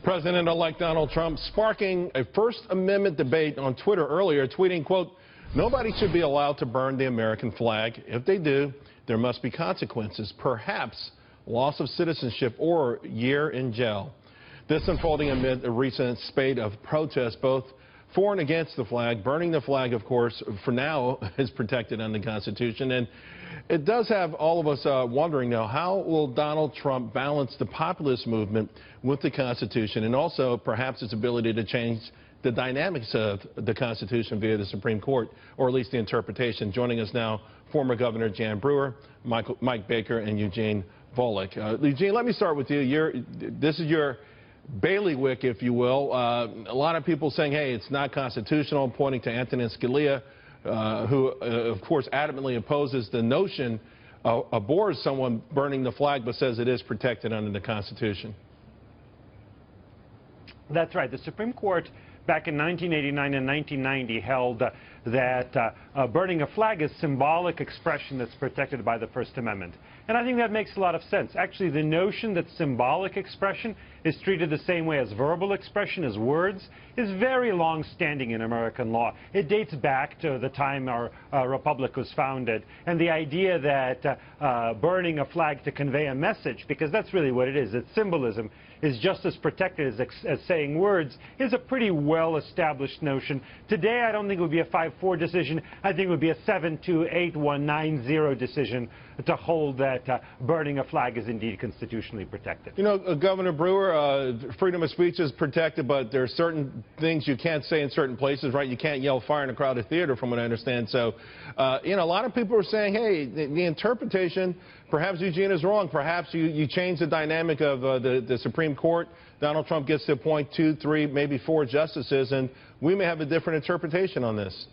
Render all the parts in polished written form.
President-elect Donald Trump sparking a First Amendment debate on Twitter earlier, tweeting, quote, "Nobody should be allowed to burn the American flag. If they do, there must be consequences, perhaps loss of citizenship or a year in jail." This unfolding amid a recent spate of protests, both for and against the flag. Burning the flag, of course, for now is protected under the Constitution. And it does have all of us wondering now, how will Donald Trump balance the populist movement with the Constitution and also perhaps its ability to change the dynamics of the Constitution via the Supreme Court, or at least the interpretation? Joining us now, former Governor Jan Brewer, Mike Baker, and Eugene Volokh. Eugene, let me start with you. This is your bailiwick, if you will. A lot of people saying, hey, it's not constitutional, pointing to Antonin Scalia, who, of course, adamantly opposes the notion, abhors someone burning the flag, but says it is protected under the Constitution. That's right. The Supreme Court back in 1989 and 1990 held that burning a flag is symbolic expression that's protected by the First Amendment. And I think that makes a lot of sense. Actually, the notion that symbolic expression is treated the same way as verbal expression, as words, is very long-standing in American law. It dates back to the time our republic was founded. And the idea that burning a flag to convey a message, because that's really what it is, it's symbolism, is just as protected as saying words, is a pretty well-established notion. Today, I don't think it would be a 5-4 decision. I think it would be a 7-2, 8-1, 9-0 decision to hold that burning a flag is indeed constitutionally protected. You know, Governor Brewer, freedom of speech is protected, but there are certain things you can't say in certain places, right? You can't yell fire in a crowded theater, from what I understand. So, you know, a lot of people are saying, hey, the interpretation, perhaps Eugene is wrong. Perhaps you change the dynamic of the Supreme Court. Donald Trump gets to appoint 2, 3, maybe 4 justices, and we may have a different interpretation on this.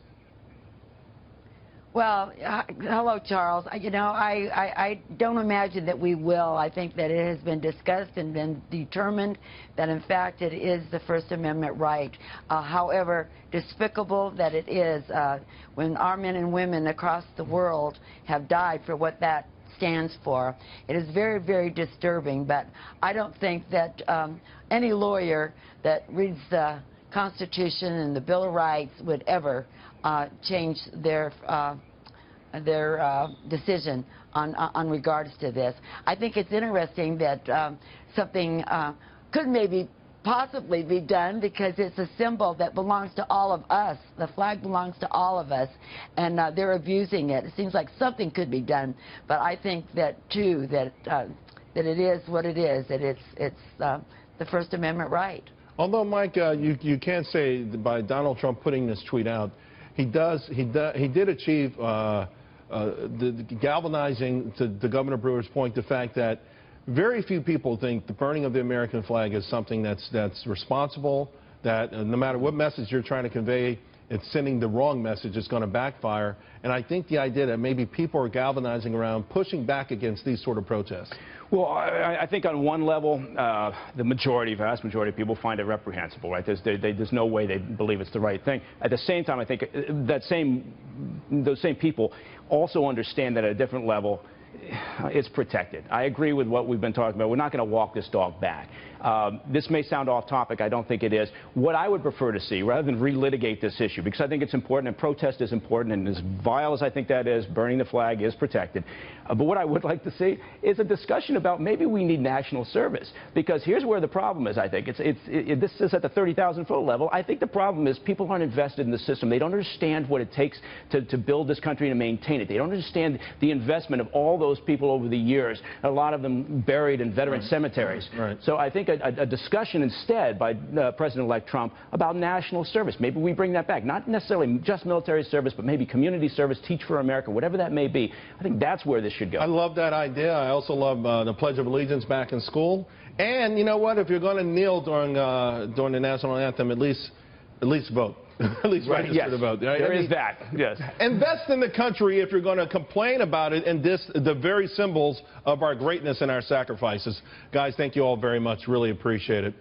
Well, hello, Charles. You know, I don't imagine that we will. I think that it has been discussed and been determined that, in fact, it is the First Amendment right. However despicable that it is, when our men and women across the world have died for what that stands for, it is very, very disturbing. But I don't think that any lawyer that reads the Constitution and the Bill of Rights would ever change their decision on regards to this. I think it's interesting that something could maybe possibly be done, because it's a symbol that belongs to all of us. The flag belongs to all of us, and they're abusing it. It seems like something could be done, but I think that too that it is what it is. That it's the First Amendment right. Although, Mike, you can't say that by Donald Trump putting this tweet out, he did achieve galvanizing, to Governor Brewer's point, the fact that very few people think the burning of the American flag is something that's responsible, that no matter what message you're trying to convey, it's sending the wrong message, it's going to backfire. And I think the idea that maybe people are galvanizing around, pushing back against these sort of protests. Well, I think on one level, the vast majority of people find it reprehensible, right? There's no way they believe it's the right thing. At the same time, I think those same people also understand that at a different level, it's protected. I agree with what we've been talking about. We're not going to walk this dog back. This may sound off topic. I don't think it is. What I would prefer to see, rather than relitigate this issue, because I think it's important and protest is important, and as vile as I think that is, burning the flag is protected. But what I would like to see is a discussion about maybe we need national service, because here's where the problem is, I think. This is at the 30,000-foot level. I think the problem is people aren't invested in the system. They don't understand what it takes to build this country and maintain it. They don't understand the investment of all those people over the years, a lot of them buried in veteran cemeteries. Right. So I think a discussion instead by President-elect Trump about national service. Maybe we bring that back. Not necessarily just military service, but maybe community service, Teach for America, whatever that may be. I think that's where this should go. I love that idea. I also love the Pledge of Allegiance back in school. And you know what? If you're going to kneel during the national anthem, at least vote. At least register to vote. There is that. Yes. Invest in the country if you're going to complain about it and the very symbols of our greatness and our sacrifices. Guys, thank you all very much. Really appreciate it.